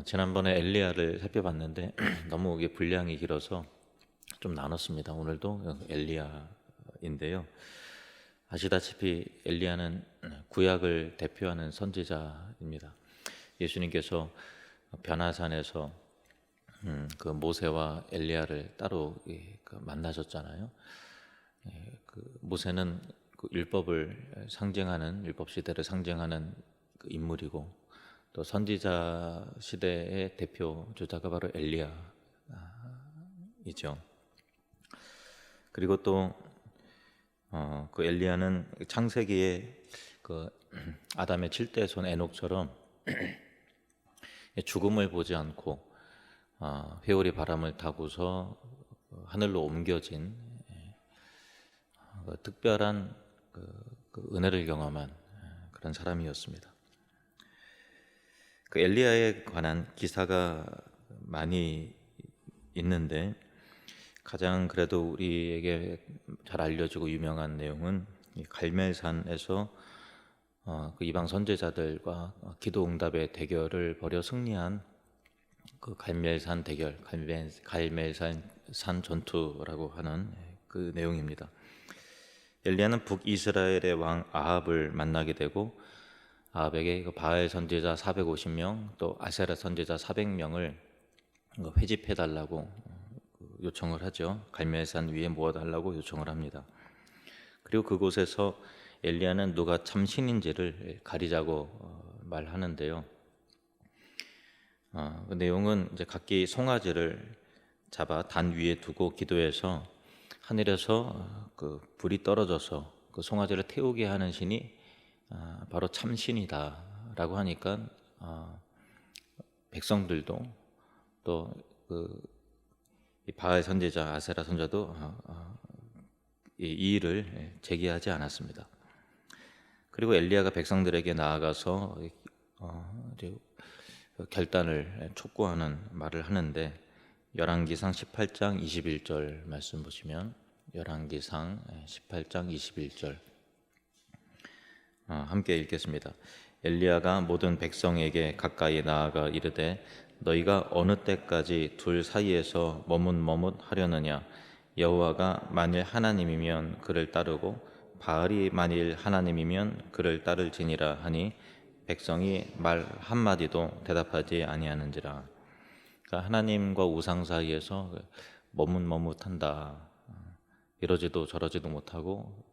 지난번에 엘리야를 살펴봤는데 너무 이게 분량이 길어서 좀 나눴습니다. 오늘도 엘리야인데요. 아시다시피 엘리야는 구약을 대표하는 선지자입니다. 예수님께서 변화산에서 그 모세와 엘리야를 따로 만나셨잖아요. 그 모세는 그 율법을 상징하는 율법 시대를 상징하는 그 인물이고, 또 선지자 시대의 대표주자가 바로 엘리야이죠. 그리고 또 그 엘리야는 창세기에 그 아담의 7대 손 에녹처럼 죽음을 보지 않고 회오리 바람을 타고서 하늘로 옮겨진 특별한 그 은혜를 경험한 그런 사람이었습니다. 그 엘리야에 관한 기사가 많이 있는데, 가장 그래도 우리에게 잘 알려지고 유명한 내용은 이 갈멜산에서 그 이방 선지자들과 기도 응답의 대결을 벌여 승리한 그 갈멜산 대결, 갈멜산 전투라고 하는 그 내용입니다. 엘리야는 북이스라엘의 왕 아합을 만나게 되고, 아합에게 그 바알 선지자 450명 또 아세라 선지자 400명을 회집해 달라고 요청을 하죠. 갈멜산 위에 모아달라고 요청을 합니다. 그리고 그곳에서 엘리야는 누가 참신인지를 가리자고 말하는데요. 그 내용은 이제 각기 송아지를 잡아 단 위에 두고 기도해서 하늘에서 그 불이 떨어져서 그 송아지를 태우게 하는 신이 바로 참신이다라고 하니까 백성들도 또 그 바알 선지자 아세라 선자도 이 일을 제기하지 않았습니다. 그리고 엘리야가 백성들에게 나아가서 이제 결단을 촉구하는 말을 하는데, 열왕기상 18장 21절 말씀 보시면, 열왕기상 18장 21절 함께 읽겠습니다. 엘리야가 모든 백성에게 가까이 나아가 이르되, 너희가 어느 때까지 둘 사이에서 머뭇머뭇하려느냐? 여호와가 만일 하나님이면 그를 따르고 바알이 만일 하나님이면 그를 따를지니라 하니 백성이 말 한마디도 대답하지 아니하는지라. 그러니까 하나님과 우상 사이에서 머뭇머뭇한다. 이러지도 저러지도 못하고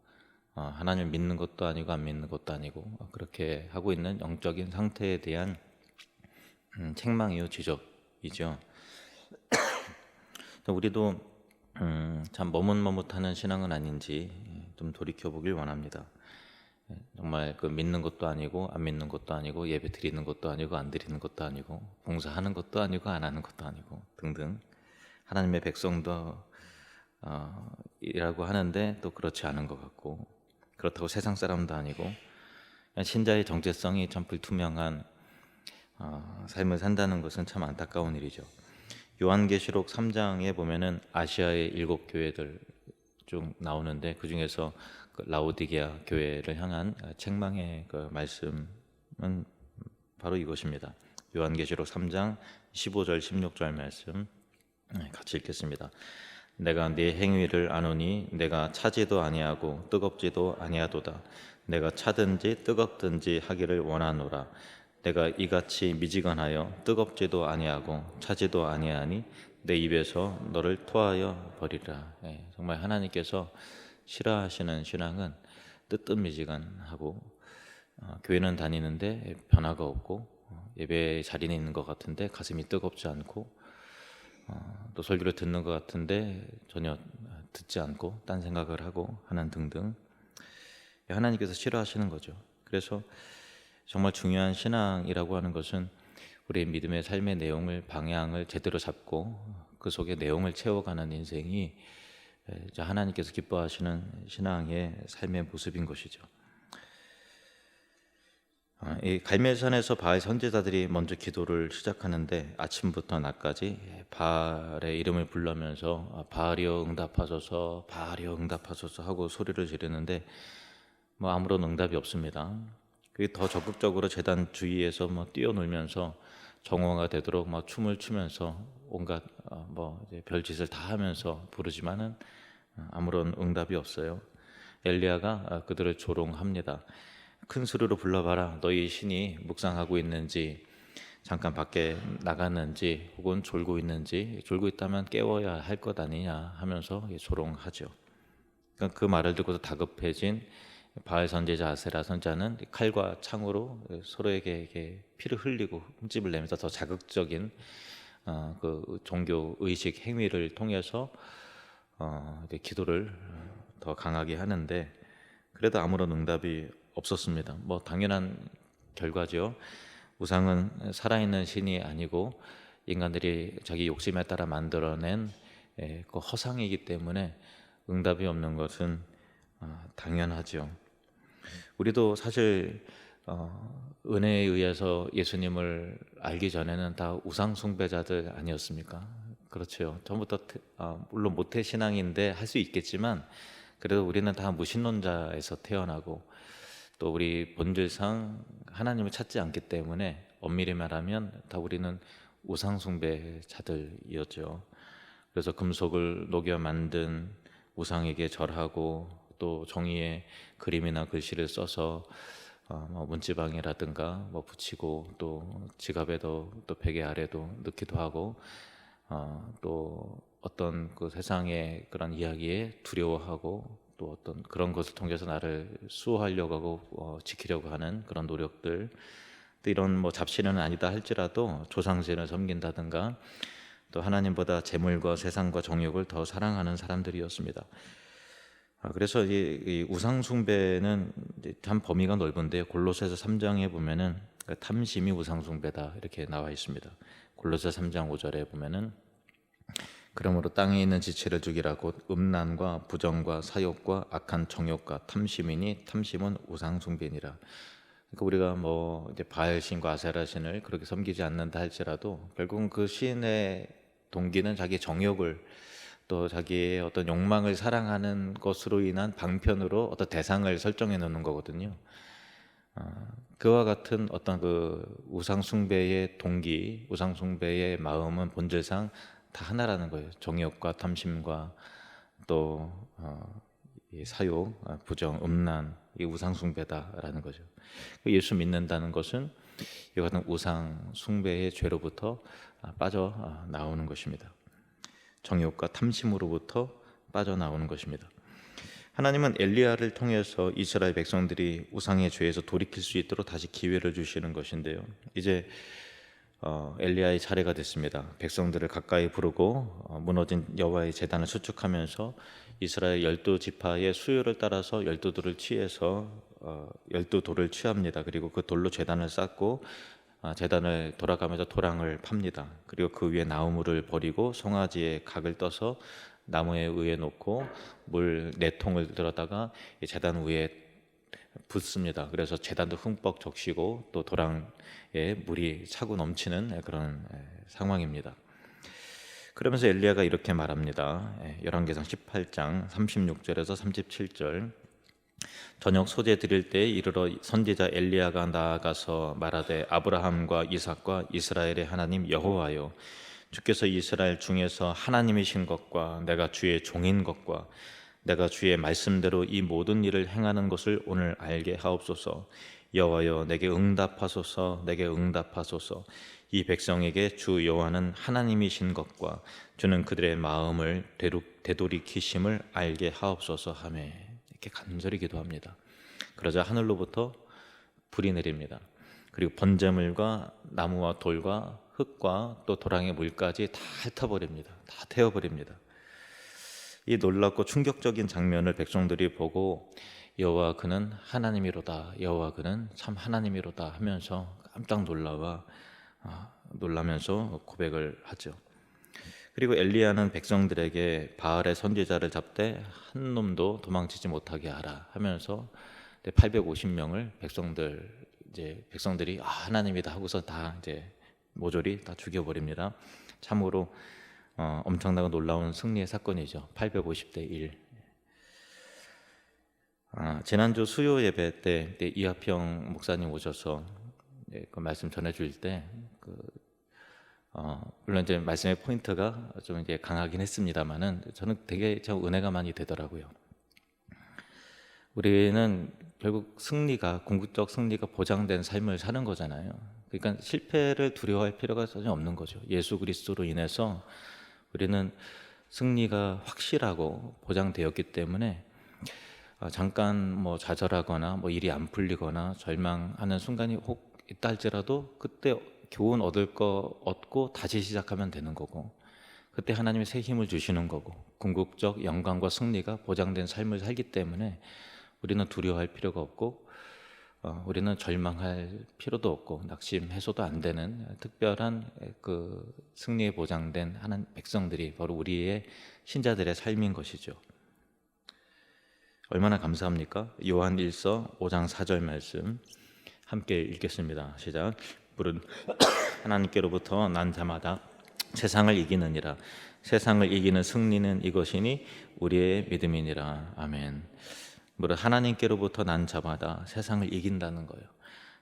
하나님을 믿는 것도 아니고 안 믿는 것도 아니고 그렇게 하고 있는 영적인 상태에 대한 책망이요 지적이죠. 우리도 참 머뭇머뭇하는 신앙은 아닌지 좀 돌이켜보길 원합니다. 정말 그 믿는 것도 아니고 안 믿는 것도 아니고 예배 드리는 것도 아니고 안 드리는 것도 아니고 봉사하는 것도 아니고 안 하는 것도 아니고 등등, 하나님의 백성도 이라고 하는데 또 그렇지 않은 것 같고, 그렇다고 세상 사람도 아니고 신자의 정체성이 참 불투명한 삶을 산다는 것은 참 안타까운 일이죠. 요한계시록 3장에 보면은 아시아의 7교회들 쭉 나오는데, 그 중에서 그 라오디게아 교회를 향한 책망의 그 말씀은 바로 이것입니다. 요한계시록 3장 15절 16절 말씀 같이 읽겠습니다. 내가 네 행위를 아노니 내가 차지도 아니하고 뜨겁지도 아니하도다. 내가 차든지 뜨겁든지 하기를 원하노라. 내가 이같이 미지근하여 뜨겁지도 아니하고 차지도 아니하니 내 입에서 너를 토하여 버리라. 정말 하나님께서 싫어하시는 신앙은 뜨뜻미지근하고 교회는 다니는데 변화가 없고 예배 자리에 있는 것 같은데 가슴이 뜨겁지 않고 또 설교를 듣는 것 같은데 전혀 듣지 않고 딴 생각을 하고 하는 등등, 하나님께서 싫어하시는 거죠. 그래서 정말 중요한 신앙이라고 하는 것은 우리의 믿음의 삶의 내용을, 방향을 제대로 잡고 그 속에 내용을 채워가는 인생이 하나님께서 기뻐하시는 신앙의 삶의 모습인 것이죠. 이 갈멜산에서 바알 선지자들이 먼저 기도를 시작하는데, 아침부터 낮까지 바알의 이름을 부르면서 바알이여 응답하소서, 바알이여 응답하소서 하고 소리를 지르는데 아무런 응답이 없습니다. 더 적극적으로 제단 주위에서 뛰어놀면서 정오가 되도록 막 춤을 추면서 온갖 뭐 이제 별짓을 다 하면서 부르지만은 아무런 응답이 없어요. 엘리야가 그들을 조롱합니다. 큰 소리로 불러봐라. 너희 신이 묵상하고 있는지, 잠깐 밖에 나갔는지, 혹은 졸고 있는지, 졸고 있다면 깨워야 할 것 아니냐 하면서 조롱하죠. 그러니까 그 말을 듣고서 다급해진 바알 선지자 아세라 선지자는 칼과 창으로 서로에게 이렇게 피를 흘리고 흠집을 내면서 더 자극적인 그 종교 의식 행위를 통해서 기도를 더 강하게 하는데, 그래도 아무런 응답이 없었습니다. 뭐 당연한 결과죠. 우상은 살아있는 신이 아니고 인간들이 자기 욕심에 따라 만들어낸 그 허상이기 때문에 응답이 없는 것은 당연하죠. 우리도 사실 은혜에 의해서 예수님을 알기 전에는 다 우상 숭배자들 아니었습니까? 그렇죠. 처음부터 물론 모태 신앙인데 할 수 있겠지만 그래도 우리는 다 무신론자에서 태어나고 또 우리 본질상 하나님을 찾지 않기 때문에 엄밀히 말하면 다 우리는 우상 숭배자들이었죠. 그래서 금속을 녹여 만든 우상에게 절하고 또 종이에 그림이나 글씨를 써서 뭐 문지방이라든가 뭐 붙이고 또 지갑에도 또 베개 아래도 넣기도 하고 또 어떤 그 세상의 그런 이야기에 두려워하고 또 어떤 그런 것을 통해서 나를 수호하려고 하고 지키려고 하는 그런 노력들, 또 이런 뭐 잡신은 아니다 할지라도 조상신을 섬긴다든가 또 하나님보다 재물과 세상과 정욕을 더 사랑하는 사람들이었습니다. 그래서 이 우상 숭배는 참 범위가 넓은데요. 골로새서 3장에 보면은 탐심이 우상 숭배다 이렇게 나와 있습니다. 골로새 3장 5절에 보면은 그러므로 땅에 있는 지체를 죽이라고 음란과 부정과 사욕과 악한 정욕과 탐심이니 탐심은 우상 숭배니라. 그러니까 우리가 뭐 이제 바알 신과 아세라 신을 그렇게 섬기지 않는다 할지라도 결국은 그 신의 동기는 자기 정욕을 또 자기의 어떤 욕망을 사랑하는 것으로 인한 방편으로 어떤 대상을 설정해 놓는 거거든요. 그와 같은 어떤 그 우상 숭배의 동기, 우상 숭배의 마음은 본질상 다 하나라는 거예요. 정욕과 탐심과 또 이 사욕, 부정, 음란, 이 우상 숭배다라는 거죠. 예수 믿는다는 것은 이 같은 우상 숭배의 죄로부터 빠져 나오는 것입니다. 정욕과 탐심으로부터 빠져나오는 것입니다. 하나님은 엘리야를 통해서 이스라엘 백성들이 우상의 죄에서 돌이킬 수 있도록 다시 기회를 주시는 것인데요. 이제 엘리야의 차례가 됐습니다. 백성들을 가까이 부르고 무너진 여호와의 제단을 수축하면서 이스라엘 12지파의 수요를 따라서 12돌을 취해서 12돌을 취합니다. 그리고 그 돌로 제단을 쌓고 제단을 돌아가면서 도랑을 팝니다. 그리고 그 위에 나무를 버리고 송아지의 각을 떠서 나무에 위에 놓고 물 4통을 들어다가 제단 위에 붓습니다. 그래서 제단도 흠뻑 적시고 또 도랑에 물이 차고 넘치는 그런 상황입니다. 그러면서 엘리야가 이렇게 말합니다. 열왕기상 18장 36절에서 37절. 저녁 소재 드릴 때에 이르러 선지자 엘리야가 나아가서 말하되 아브라함과 이삭과 이스라엘의 하나님 여호와여, 주께서 이스라엘 중에서 하나님이신 것과 내가 주의 종인 것과 내가 주의 말씀대로 이 모든 일을 행하는 것을 오늘 알게 하옵소서. 여호와여, 내게 응답하소서. 내게 응답하소서. 이 백성에게 주 여호와는 하나님이신 것과 주는 그들의 마음을 되돌이키심을 알게 하옵소서 하며 이렇게 간절히 기도합니다. 그러자 하늘로부터 불이 내립니다. 그리고 번제물과 나무와 돌과 흙과 또 도랑의 물까지 다 핥아버립니다. 다 태워버립니다. 이 놀랍고 충격적인 장면을 백성들이 보고 여호와 그는 하나님이로다, 여호와 그는 참 하나님이로다 하면서 깜짝 놀라면서 고백을 하죠. 그리고 엘리야는 백성들에게 바알의 선지자를 잡되 한 놈도 도망치지 못하게 하라 하면서 850명을 백성들이 하나님이다 하고서 다 이제 모조리 다 죽여버립니다. 참으로 엄청나고 놀라운 승리의 사건이죠. 850대 1. 지난주 수요 예배 때 이하평 목사님 오셔서 그 말씀 전해주실 때 물론 이제 말씀의 포인트가 좀 이제 강하긴 했습니다만은 저는 되게 좀 은혜가 많이 되더라고요. 우리는 결국 승리가 궁극적 승리가 보장된 삶을 사는 거잖아요. 그러니까 실패를 두려워할 필요가 전혀 없는 거죠. 예수 그리스도로 인해서 우리는 승리가 확실하고 보장되었기 때문에 잠깐 뭐 좌절하거나 뭐 일이 안 풀리거나 절망하는 순간이 혹 있다 할지라도 그때 교훈 얻을 거 얻고 다시 시작하면 되는 거고, 그때 하나님이 새 힘을 주시는 거고, 궁극적 영광과 승리가 보장된 삶을 살기 때문에 우리는 두려워할 필요가 없고 우리는 절망할 필요도 없고 낙심해서도 안 되는 특별한 그 승리에 보장된 하나님 백성들이 바로 우리의 신자들의 삶인 것이죠. 얼마나 감사합니까? 요한 1서 5장 4절 말씀 함께 읽겠습니다. 시작. 물은 하나님께로부터 난 자마다 세상을 이기느니라. 세상을 이기는 승리는 이것이니 우리의 믿음이니라. 아멘. 물은 하나님께로부터 난 자마다 세상을 이긴다는 거예요.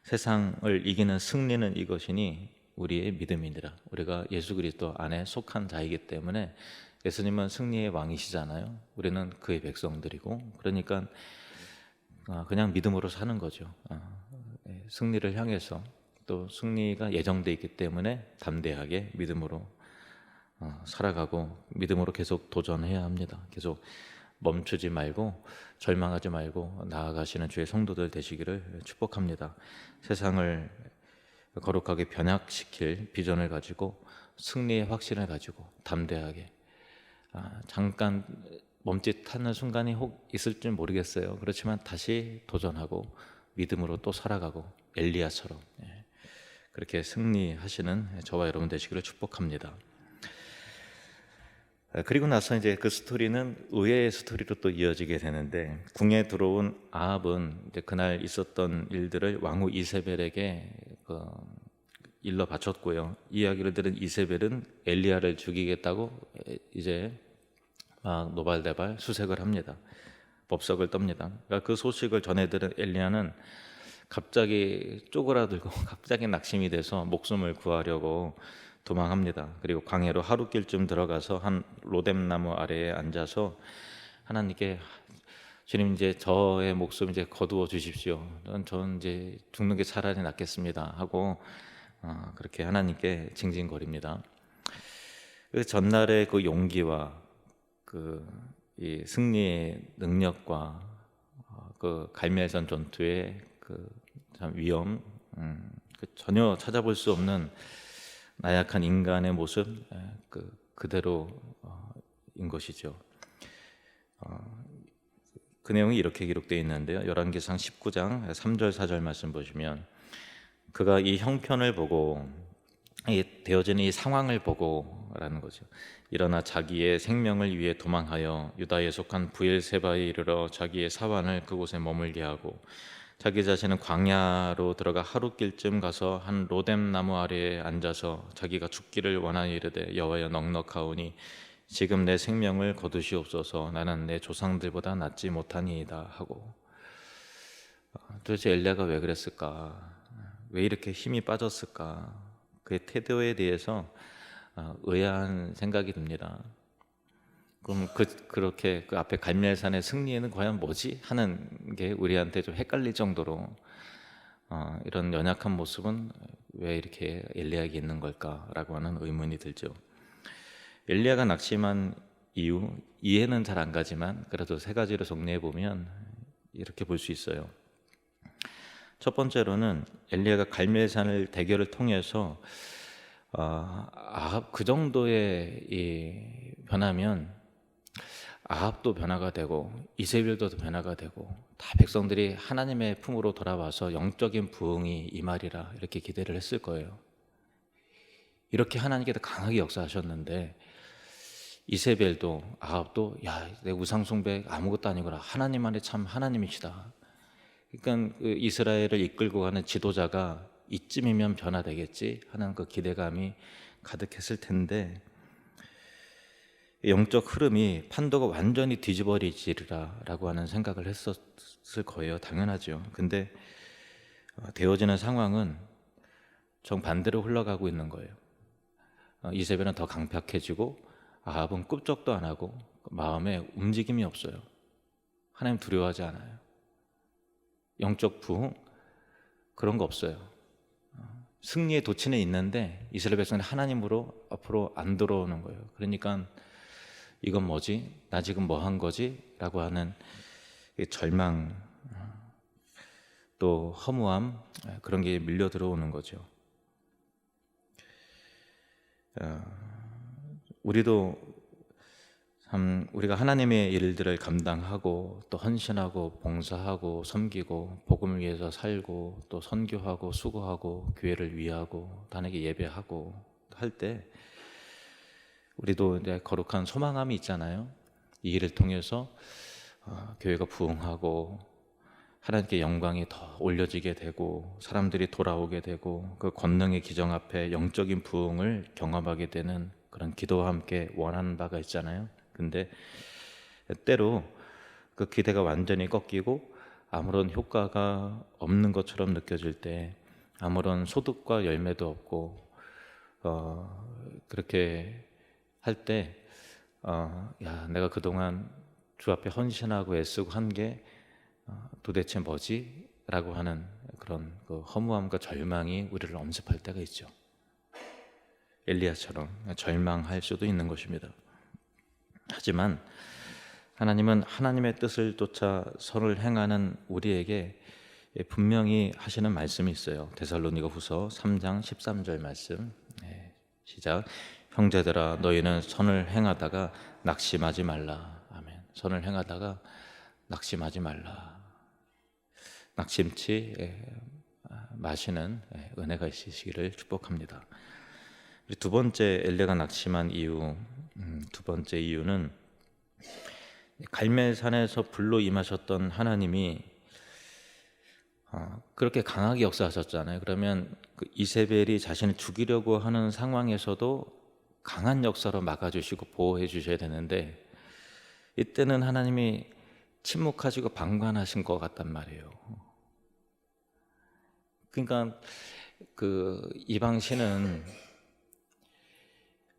세상을 이기는 승리는 이것이니 우리의 믿음이니라. 우리가 예수 그리스도 안에 속한 자이기 때문에 예수님은 승리의 왕이시잖아요. 우리는 그의 백성들이고, 그러니까 그냥 믿음으로 사는 거죠. 승리를 향해서 또 승리가 예정돼 있기 때문에 담대하게 믿음으로 살아가고 믿음으로 계속 도전해야 합니다. 계속 멈추지 말고 절망하지 말고 나아가시는 주의 성도들 되시기를 축복합니다. 세상을 거룩하게 변혁시킬 비전을 가지고 승리의 확신을 가지고 담대하게 잠깐 멈칫하는 순간이 혹 있을 줄 모르겠어요. 그렇지만 다시 도전하고 믿음으로 또 살아가고 엘리야처럼 그렇게 승리하시는 저와 여러분 되시기를 축복합니다. 그리고 나서 이제 그 스토리는 의외의 스토리로 또 이어지게 되는데, 궁에 들어온 아합은 이제 그날 있었던 일들을 왕후 이세벨에게 일러 바쳤고요. 이야기를 들은 이세벨은 엘리야를 죽이겠다고 이제 막 노발대발 수색을 합니다. 법석을 떱니다. 그러니까 그 소식을 전해들은 엘리야는 갑자기 쪼그라들고 갑자기 낙심이 돼서 목숨을 구하려고 도망합니다. 그리고 광야로 하루길쯤 들어가서 한 로뎀나무 아래에 앉아서 하나님께, 주님 이제 저의 목숨 이제 거두어 주십시오. 저는 이제 죽는 게 차라리 낫겠습니다 하고 그렇게 하나님께 징징거립니다. 그 전날의 그 용기와 이 승리의 능력과 그 갈멜산 전투의 참 위험, 전혀 찾아볼 수 없는 나약한 인간의 모습 그대로인 것이죠. 그 내용이 이렇게 기록되어 있는데요. 열왕기상 19장 3절 4절 말씀 보시면, 그가 이 형편을 보고 되어지는 이 상황을 보고라는 거죠. 일어나 자기의 생명을 위해 도망하여 유다에 속한 부엘세바에 이르러 자기의 사환을 그곳에 머물게 하고, 자기 자신은 광야로 들어가 하루길쯤 가서 한 로뎀나무 아래에 앉아서 자기가 죽기를 원하니 이르되, 여호와여 넉넉하오니 지금 내 생명을 거두시옵소서. 나는 내 조상들보다 낫지 못하니이다 하고. 도대체 엘리야가 왜 그랬을까? 왜 이렇게 힘이 빠졌을까? 그의 태도에 대해서 의아한 생각이 듭니다. 그럼 그렇게 그 앞에 갈멜산의 승리에는 과연 뭐지? 하는 게 우리한테 좀 헷갈릴 정도로 이런 연약한 모습은 왜 이렇게 엘리야에게 있는 걸까라고 하는 의문이 들죠. 엘리야가 낙심한 이유, 이해는 잘 안 가지만 그래도 세 가지로 정리해 보면 이렇게 볼 수 있어요. 첫 번째로는 엘리야가 갈멜산을 대결을 통해서 아합 그 정도의 이 변하면 아합도 변화가 되고 이세벨도 변화가 되고 다 백성들이 하나님의 품으로 돌아와서 영적인 부흥이 임하리라 이렇게 기대를 했을 거예요. 이렇게 하나님께서 강하게 역사하셨는데 이세벨도 아합도 야, 내 우상 숭배 아무것도 아니구나, 하나님만이 참 하나님이시다. 그러니까 그 이스라엘을 이끌고 가는 지도자가 이쯤이면 변화되겠지 하는 그 기대감이 가득했을 텐데, 영적 흐름이 판도가 완전히 뒤집어지리라 라고 하는 생각을 했었을 거예요. 당연하죠. 근데 되어지는 상황은 정반대로 흘러가고 있는 거예요. 이세벨은 더 강팍해지고 아합은 굽적도 안 하고 마음에 움직임이 없어요. 하나님 두려워하지 않아요. 영적 부흥 그런 거 없어요. 승리의 도취는 있는데 이스라엘 백성은 하나님으로 앞으로 안 들어오는 거예요. 그러니까 이건 뭐지? 나 지금 뭐 한 거지? 라고 하는 절망, 또 허무함, 그런 게 밀려 들어오는 거죠. 우리도 참 우리가 하나님의 일들을 감당하고 또 헌신하고 봉사하고 섬기고 복음을 위해서 살고 또 선교하고 수고하고 교회를 위하고 단에게 예배하고 할 때 우리도 이제 거룩한 소망함이 있잖아요. 이 일을 통해서 교회가 부흥하고 하나님께 영광이 더 올려지게 되고 사람들이 돌아오게 되고 그 권능의 기정 앞에 영적인 부흥을 경험하게 되는 그런 기도와 함께 원하는 바가 있잖아요. 근데 때로 그 기대가 완전히 꺾이고 아무런 효과가 없는 것처럼 느껴질 때, 아무런 소득과 열매도 없고 그렇게 할 때 야, 내가 그동안 주 앞에 헌신하고 애쓰고 한 게 도대체 뭐지? 라고 하는 그런 그 허무함과 절망이 우리를 엄습할 때가 있죠. 엘리야처럼 절망할 수도 있는 것입니다. 하지만 하나님은 하나님의 뜻을 쫓아 선을 행하는 우리에게 분명히 하시는 말씀이 있어요. 데살로니가 후서 3장 13절 말씀. 시작. 형제들아 너희는 선을 행하다가 낙심하지 말라. 아멘. 선을 행하다가 낙심하지 말라. 낙심치 마시는 은혜가 있으시기를 축복합니다. 두 번째 엘리야가 낙심한 이유, 두 번째 이유는 갈멜산에서 불로 임하셨던 하나님이 그렇게 강하게 역사하셨잖아요. 그러면 그 이세벨이 자신을 죽이려고 하는 상황에서도 강한 역사로 막아주시고 보호해 주셔야 되는데 이때는 하나님이 침묵하시고 방관하신 것 같단 말이에요. 그러니까 그 이방 신은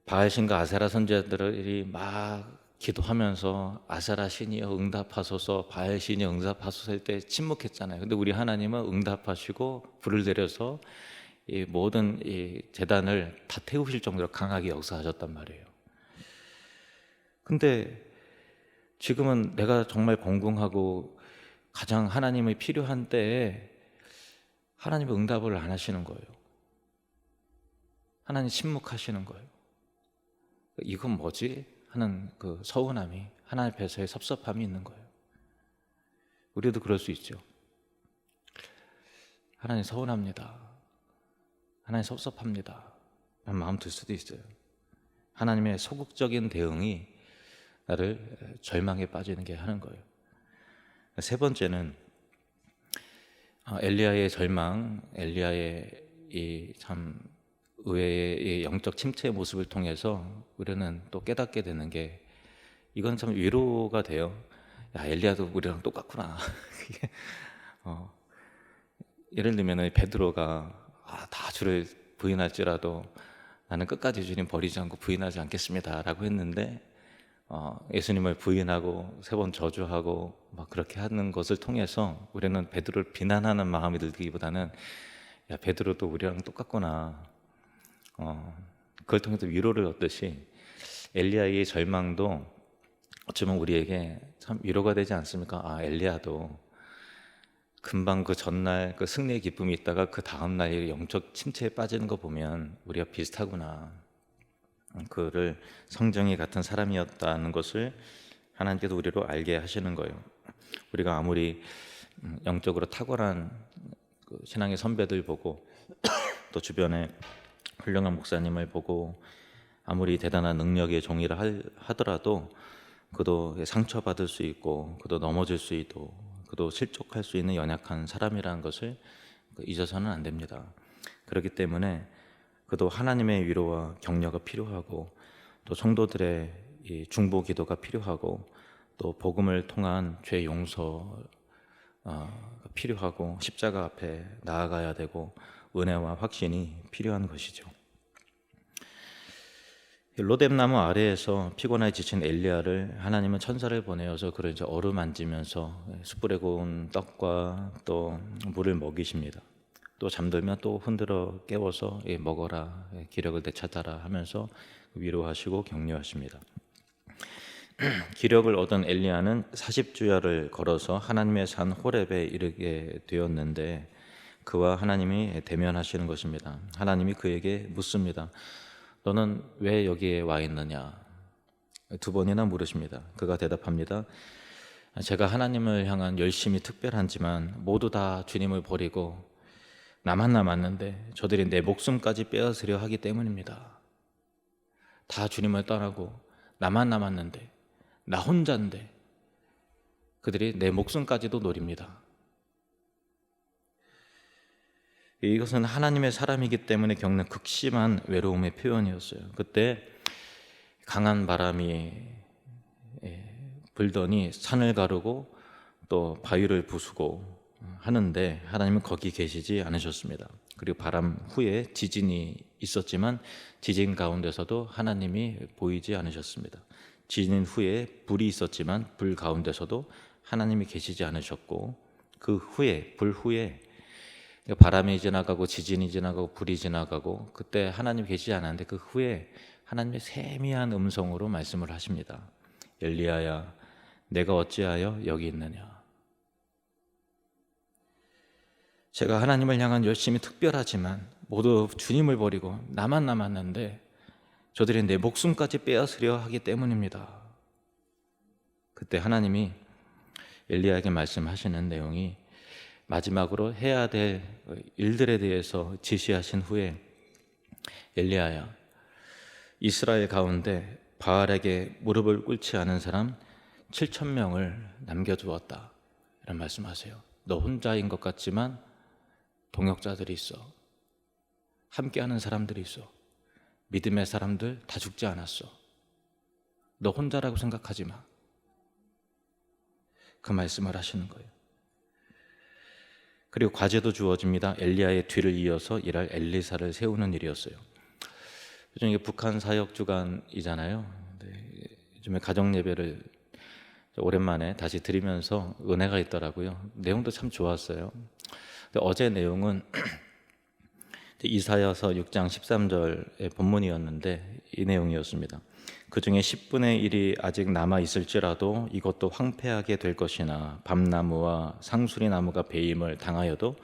바알신과 아세라 선지자들이 막 기도하면서 아세라 신이여 응답하소서, 바알 신이여 응답하소서 할 때 침묵했잖아요. 근데 우리 하나님은 응답하시고 불을 내려서 이 모든 이 제단을 다 태우실 정도로 강하게 역사하셨단 말이에요. 근데 지금은 내가 정말 공경하고 가장 하나님이 필요한 때에 하나님이 응답을 안 하시는 거예요. 하나님 침묵하시는 거예요. 이건 뭐지? 하는 그 서운함이, 하나님 앞에서의 섭섭함이 있는 거예요. 우리도 그럴 수 있죠. 하나님 서운합니다. 하나님 섭섭합니다. 라는 마음 들 수도 있어요. 하나님의 소극적인 대응이 나를 절망에 빠지는 게 하는 거예요. 세 번째는 엘리야의 절망, 엘리야의 이 참 의외의 영적 침체의 모습을 통해서 우리는 또 깨닫게 되는 게, 이건 참 위로가 돼요. 야, 엘리야도 우리랑 똑같구나. 예를 들면 베드로가 다 주를 부인할지라도 나는 끝까지 주님 버리지 않고 부인하지 않겠습니다 라고 했는데 예수님을 부인하고 세 번 저주하고 막 그렇게 하는 것을 통해서 우리는 베드로를 비난하는 마음이 들기보다는 야, 베드로도 우리랑 똑같구나, 그걸 통해서 위로를 얻듯이 엘리야의 절망도 어쩌면 우리에게 참 위로가 되지 않습니까? 엘리야도 금방 그 전날 그 승리의 기쁨이 있다가 그 다음날 영적 침체에 빠지는 거 보면 우리가 비슷하구나, 그를 성정이 같은 사람이었다는 것을 하나님께서 우리로 알게 하시는 거예요. 우리가 아무리 영적으로 탁월한 그 신앙의 선배들 보고 또 주변에 훌륭한 목사님을 보고 아무리 대단한 능력의 종이라 하더라도 그도 상처받을 수 있고 그도 넘어질 수 있고 그도 실족할 수 있는 연약한 사람이라는 것을 잊어서는 안 됩니다. 그렇기 때문에 그도 하나님의 위로와 격려가 필요하고 또 성도들의 이 중보 기도가 필요하고 또 복음을 통한 죄 용서 필요하고 십자가 앞에 나아가야 되고 은혜와 확신이 필요한 것이죠. 로뎀나무 아래에서 피곤하게 지친 엘리야를 하나님은 천사를 보내어서 그를 이제 어루만지면서 숯불에 구운 떡과 또 물을 먹이십니다. 또 잠들면 또 흔들어 깨워서 먹어라, 기력을 되찾아라 하면서 위로하시고 격려하십니다. 기력을 얻은 엘리야는 40주야를 걸어서 하나님의 산 호렙에 이르게 되었는데 그와 하나님이 대면하시는 것입니다. 하나님이 그에게 묻습니다. 너는 왜 여기에 와 있느냐? 2번이나 물으십니다. 그가 대답합니다. 제가 하나님을 향한 열심이 특별한지만 모두 다 주님을 버리고 나만 남았는데 저들이 내 목숨까지 빼앗으려 하기 때문입니다. 다 주님을 떠나고 나만 남았는데 나 혼자인데 그들이 내 목숨까지도 노립니다. 이것은 하나님의 사람이기 때문에 겪는 극심한 외로움의 표현이었어요. 그때 강한 바람이 불더니 산을 가르고 또 바위를 부수고 하는데 하나님은 거기 계시지 않으셨습니다. 그리고 바람 후에 지진이 있었지만 지진 가운데서도 하나님이 보이지 않으셨습니다. 지진 후에 불이 있었지만 불 가운데서도 하나님이 계시지 않으셨고 그 후에 불 후에 바람이 지나가고 지진이 지나가고 불이 지나가고 그때 하나님 계시지 않았는데 그 후에 하나님의 세미한 음성으로 말씀을 하십니다. 엘리야야, 내가 어찌하여 여기 있느냐? 제가 하나님을 향한 열심이 특별하지만 모두 주님을 버리고 나만 남았는데 저들이 내 목숨까지 빼앗으려 하기 때문입니다. 그때 하나님이 엘리야에게 말씀하시는 내용이 마지막으로 해야 될 일들에 대해서 지시하신 후에 엘리야야, 이스라엘 가운데 바알에게 무릎을 꿇지 않은 사람 7,000명을 남겨두었다, 이런 말씀하세요. 너 혼자인 것 같지만 동역자들이 있어. 함께하는 사람들이 있어. 믿음의 사람들 다 죽지 않았어. 너 혼자라고 생각하지 마. 그 말씀을 하시는 거예요. 그리고 과제도 주어집니다. 엘리야의 뒤를 이어서 일할 엘리사를 세우는 일이었어요. 요즘 이게 북한 사역 주간이잖아요. 요즘에 가정 예배를 오랜만에 다시 드리면서 은혜가 있더라고요. 내용도 참 좋았어요. 어제 내용은 이사야서 6장 13절의 본문이었는데 이 내용이었습니다. 그 중에 10분의 1이 아직 남아있을지라도 이것도 황폐하게 될 것이나 밤나무와 상수리 나무가 배임을 당하여도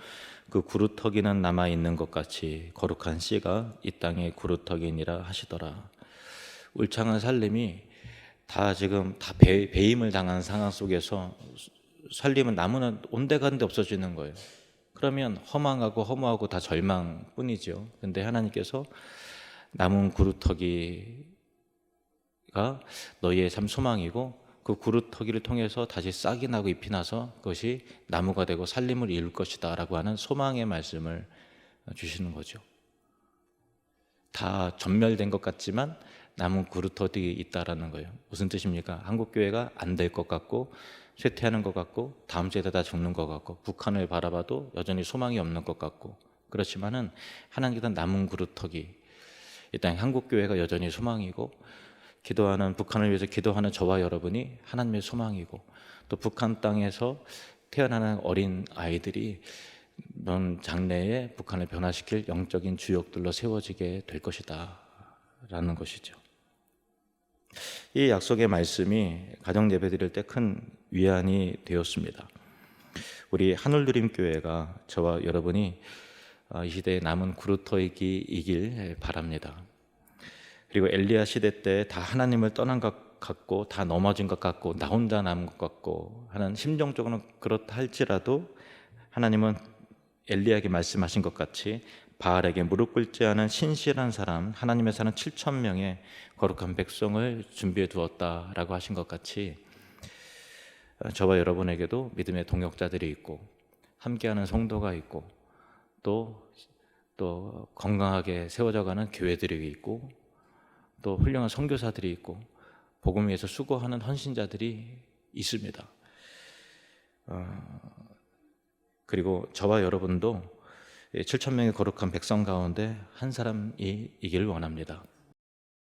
그 구루터기는 남아있는 것 같이 거룩한 씨가 이 땅의 구루터기니라 하시더라. 울창한 살림이 다 지금 다 배임을 당한 상황 속에서 살림은 나무는 온데간데 없어지는 거예요. 그러면 허망하고 다 절망뿐이죠. 근데 하나님께서 남은 구루터기가 너희의 참 소망이고 그 구루터기를 통해서 다시 싹이 나고 잎이 나서 그것이 나무가 되고 살림을 이룰 것이다 라고 하는 소망의 말씀을 주시는 거죠. 다 전멸된 것 같지만 남은 구루터기 있다라는 거예요. 무슨 뜻입니까? 한국교회가 안 될 것 같고 쇠퇴하는 것 같고 다음 주에 다 죽는 것 같고 북한을 바라봐도 여전히 소망이 없는 것 같고 그렇지만은 하나님께서 남은 구루터기, 일단 한국교회가 여전히 소망이고 기도하는 북한을 위해서 기도하는 저와 여러분이 하나님의 소망이고 또 북한 땅에서 태어나는 어린 아이들이 이번 장래에 북한을 변화시킬 영적인 주역들로 세워지게 될 것이다 라는 것이죠. 이 약속의 말씀이 가정 예배 드릴 때 큰 위안이 되었습니다. 우리 하늘누림교회가 저와 여러분이 이 시대에 남은 구루터기이길 바랍니다. 그리고 엘리야 시대 때 다 하나님을 떠난 것 같고 다 넘어진 것 같고 나 혼자 남은 것 같고 하는 심정적으로는 그렇다 할지라도 하나님은 엘리야에게 말씀하신 것 같이 바알에게 무릎 꿇지 않은 신실한 사람, 하나님의 사람 7,000명의 거룩한 백성을 준비해 두었다라고 하신 것 같이 저와 여러분에게도 믿음의 동역자들이 있고 함께하는 성도가 있고 또 건강하게 세워져가는 교회들이 있고 또 훌륭한 선교사들이 있고 복음 위해서 수고하는 헌신자들이 있습니다. 그리고 저와 여러분도 7,000명의 거룩한 백성 가운데 한 사람이길 원합니다.